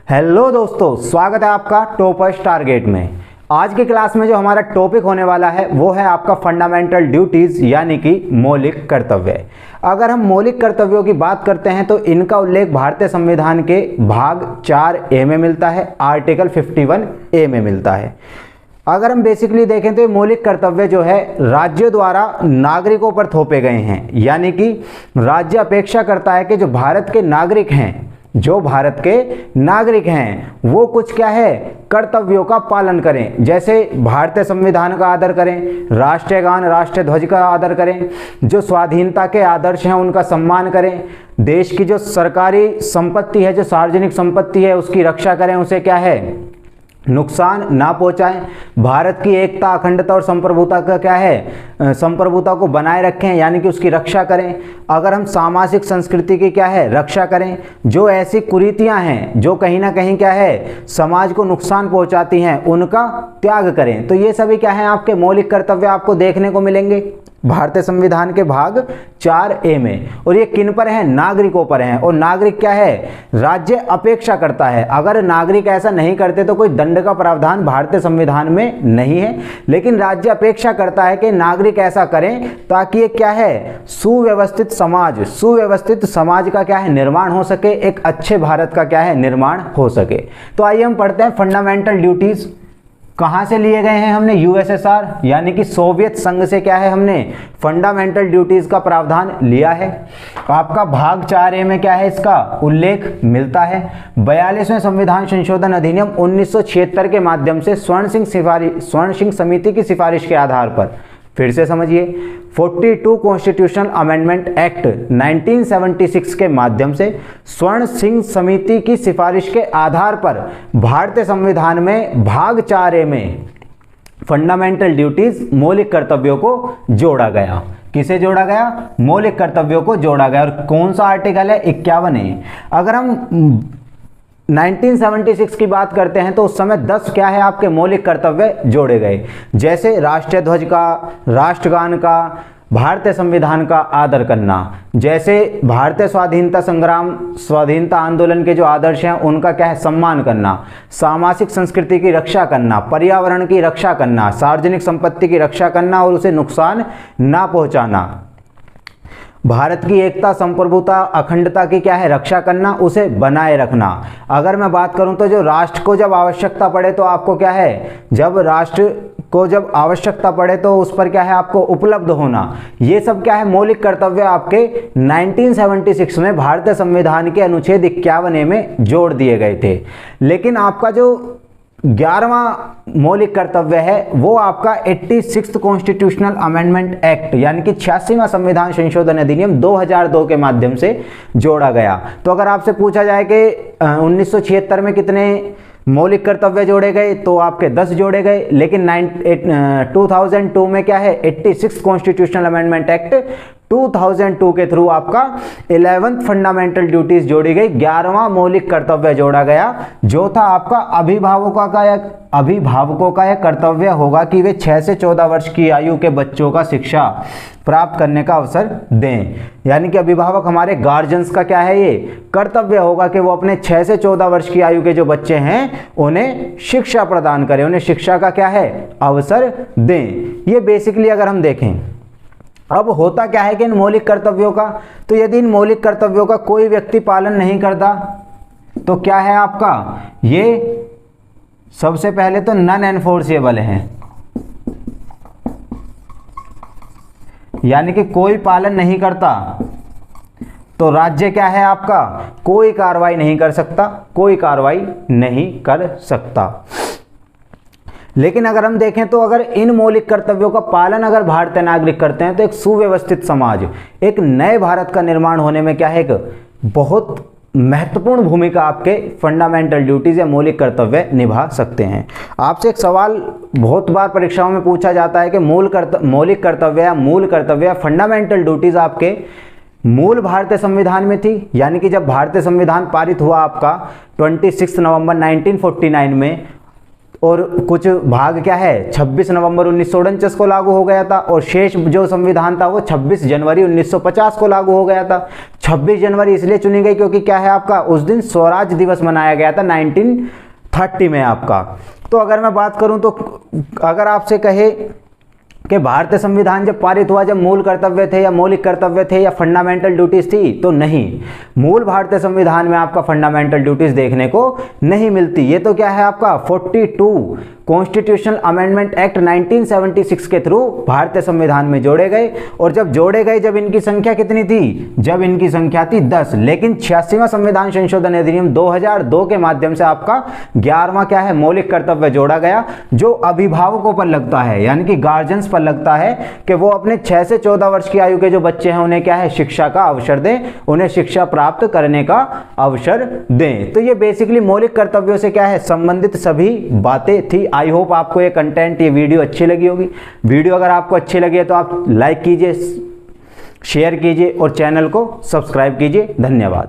Hello दोस्तों, स्वागत है आपका टॉपर्स टारगेट में। आज की क्लास में जो हमारा टॉपिक होने वाला है वो है आपका फंडामेंटल ड्यूटीज यानी कि मौलिक कर्तव्य। अगर हम मौलिक कर्तव्यों की बात करते हैं तो इनका उल्लेख भारतीय संविधान के भाग 4A में मिलता है, आर्टिकल 51A में मिलता है। अगर हम बेसिकली देखें तो ये मौलिक कर्तव्य जो है राज्यों द्वारा नागरिकों पर थोपे गए हैं, यानी कि राज्य अपेक्षा करता है कि जो भारत के नागरिक हैं वो कुछ क्या है कर्तव्यों का पालन करें। जैसे भारतीय संविधान का आदर करें, राष्ट्रीय गान राष्ट्रीय ध्वज का आदर करें, जो स्वाधीनता के आदर्श हैं उनका सम्मान करें, देश की जो सरकारी संपत्ति है, जो सार्वजनिक संपत्ति है उसकी रक्षा करें, उसे क्या है नुकसान ना पहुंचाएं, भारत की एकता अखंडता और संप्रभुता का क्या है संप्रभुता को बनाए रखें यानी कि उसकी रक्षा करें। अगर हम सामाजिक संस्कृति की क्या है रक्षा करें, जो ऐसी कुरीतियां हैं जो कहीं ना कहीं क्या है समाज को नुकसान पहुंचाती हैं उनका त्याग करें। तो ये सभी क्या है आपके मौलिक कर्तव्य आपको देखने को मिलेंगे भारतीय संविधान के भाग 4A में। और ये किन पर है? नागरिकों पर हैं। और नागरिक क्या है राज्य अपेक्षा करता है। अगर नागरिक ऐसा नहीं करते तो कोई दंड का प्रावधान भारतीय संविधान में नहीं है, लेकिन राज्य अपेक्षा करता है कि नागरिक ऐसा करें ताकि ये क्या है सुव्यवस्थित समाज का क्या है निर्माण हो सके, एक अच्छे भारत का क्या है निर्माण हो सके। तो आइए हम पढ़ते हैं फंडामेंटल ड्यूटीज कहाँ से लिए गए हैं। हमने यूएसएसआर यानी कि सोवियत संघ से क्या है हमने फंडामेंटल ड्यूटीज का प्रावधान लिया है। आपका भाग 4A में क्या है इसका उल्लेख मिलता है। 42वें संविधान संशोधन अधिनियम 1976 के माध्यम से स्वर्ण सिंह समिति की सिफारिश के आधार पर, फिर से समझिए, 42 कॉन्स्टिट्यूशनल अमेंडमेंट एक्ट 1976 के माध्यम से स्वर्ण सिंह समिति की सिफारिश के आधार पर भारतीय संविधान में भाग 4A में फंडामेंटल ड्यूटीज मौलिक कर्तव्यों को जोड़ा गया। किसे जोड़ा गया? मौलिक कर्तव्यों को जोड़ा गया। और कौन सा आर्टिकल है? 51A। अगर हम 1976 की बात करते हैं तो उस समय 10 क्या है आपके मौलिक कर्तव्य जोड़े गए, जैसे राष्ट्रीय ध्वज का, राष्ट्रगान का, भारतीय संविधान का आदर करना, जैसे भारतीय स्वाधीनता आंदोलन के जो आदर्श हैं उनका क्या है सम्मान करना, सामाजिक संस्कृति की रक्षा करना, पर्यावरण की रक्षा करना, सार्वजनिक संपत्ति की रक्षा करना और उसे नुकसान ना पहुंचाना, भारत की एकता संप्रभुता अखंडता की क्या है रक्षा करना, उसे बनाए रखना। अगर मैं बात करूं तो जो राष्ट्र को जब आवश्यकता पड़े तो आपको क्या है जब आवश्यकता पड़े तो उस पर क्या है आपको उपलब्ध होना। ये सब क्या है मौलिक कर्तव्य आपके 1976 में भारतीय संविधान के अनुच्छेद 51A में जोड़ दिए गए थे। लेकिन आपका जो 11वां मौलिक कर्तव्य है वो आपका 86th कॉन्स्टिट्यूशनल अमेंडमेंट एक्ट यानी कि 86वां संविधान संशोधन अधिनियम 2002 के माध्यम से जोड़ा गया। तो अगर आपसे पूछा जाए कि 1976 में कितने मौलिक कर्तव्य जोड़े गए तो आपके 10 जोड़े गए, लेकिन 2002 में क्या है 86 कॉन्स्टिट्यूशनल अमेंडमेंट एक्ट 2002 के थ्रू आपका 11th फंडामेंटल ड्यूटीज जोड़ी गई, 11वां मौलिक कर्तव्य जोड़ा गया, जो था आपका अभिभावकों का यह कर्तव्य होगा कि वे 6 से 14 वर्ष की आयु के बच्चों का शिक्षा प्राप्त करने का अवसर दें। यानी कि अभिभावक हमारे गार्जियंस का क्या है ये कर्तव्य होगा कि वो अपने 6 से 14 वर्ष की आयु के जो बच्चे हैं उन्हें शिक्षा प्रदान करें, उन्हें शिक्षा का क्या है अवसर दें। ये बेसिकली अगर हम देखें अब होता क्या है कि इन मौलिक कर्तव्यों का, तो यदि इन मौलिक कर्तव्यों का कोई व्यक्ति पालन नहीं करता तो क्या है आपका ये सबसे पहले तो नॉन एनफोर्सेबल है, यानी कि कोई पालन नहीं करता तो राज्य क्या है आपका कोई कार्रवाई नहीं कर सकता। लेकिन अगर हम देखें तो अगर इन मौलिक कर्तव्यों का पालन अगर भारतीय नागरिक करते हैं तो एक सुव्यवस्थित समाज, एक नए भारत का निर्माण होने में क्या है एक बहुत महत्वपूर्ण भूमिका आपके फंडामेंटल ड्यूटीज या मौलिक कर्तव्य निभा सकते हैं। आपसे एक सवाल बहुत बार परीक्षाओं में पूछा जाता है कि मौलिक कर्तव्य या मूल कर्तव्य फंडामेंटल ड्यूटीज आपके मूल भारतीय संविधान में थी, यानी कि जब भारतीय संविधान पारित हुआ आपका 26 नवंबर 1949 में, और कुछ भाग क्या है 26 नवंबर 1949 को लागू हो गया था, और शेष जो संविधान था वो 26 जनवरी 1950 को लागू हो गया था। 26 जनवरी इसलिए चुनी गई क्योंकि क्या है आपका उस दिन स्वराज दिवस मनाया गया था 1930 में आपका। तो अगर मैं बात करूं तो अगर आपसे कहे कि भारतीय संविधान जब पारित हुआ, जब मूल कर्तव्य थे या मौलिक कर्तव्य थे या फंडामेंटल ड्यूटीज थी, तो नहीं, मूल भारतीय संविधान में आपका फंडामेंटल ड्यूटीज देखने को नहीं मिलती। ये तो क्या है आपका 42 कॉन्स्टिट्यूशनल अमेंडमेंट एक्ट 1976 के थ्रू भारतीय संविधान में जोड़े गए, और जब जोड़े गए जब इनकी संख्या कितनी थी, जब इनकी संख्या थी 10। लेकिन 86वां संविधान संशोधन अधिनियम 2002 के माध्यम से आपका 11वां क्या है मौलिक कर्तव्य जोड़ा गया, जो अभिभावकों पर लगता है, यानी कि गार्जियंस पर लगता है कि वो अपने 6 से 14 वर्ष की आयु के जो बच्चे हैं उन्हें क्या है शिक्षा का अवसर दें, उन्हें शिक्षा प्राप्त करने का अवसर दें। तो ये बेसिकली मौलिक कर्तव्यों से क्या है संबंधित सभी बातें थी। आई होप आपको ये कंटेंट, ये वीडियो अच्छी लगी होगी। वीडियो अगर आपको अच्छी लगी है तो आप लाइक कीजिए, शेयर कीजिए और चैनल को सब्सक्राइब कीजिए। धन्यवाद।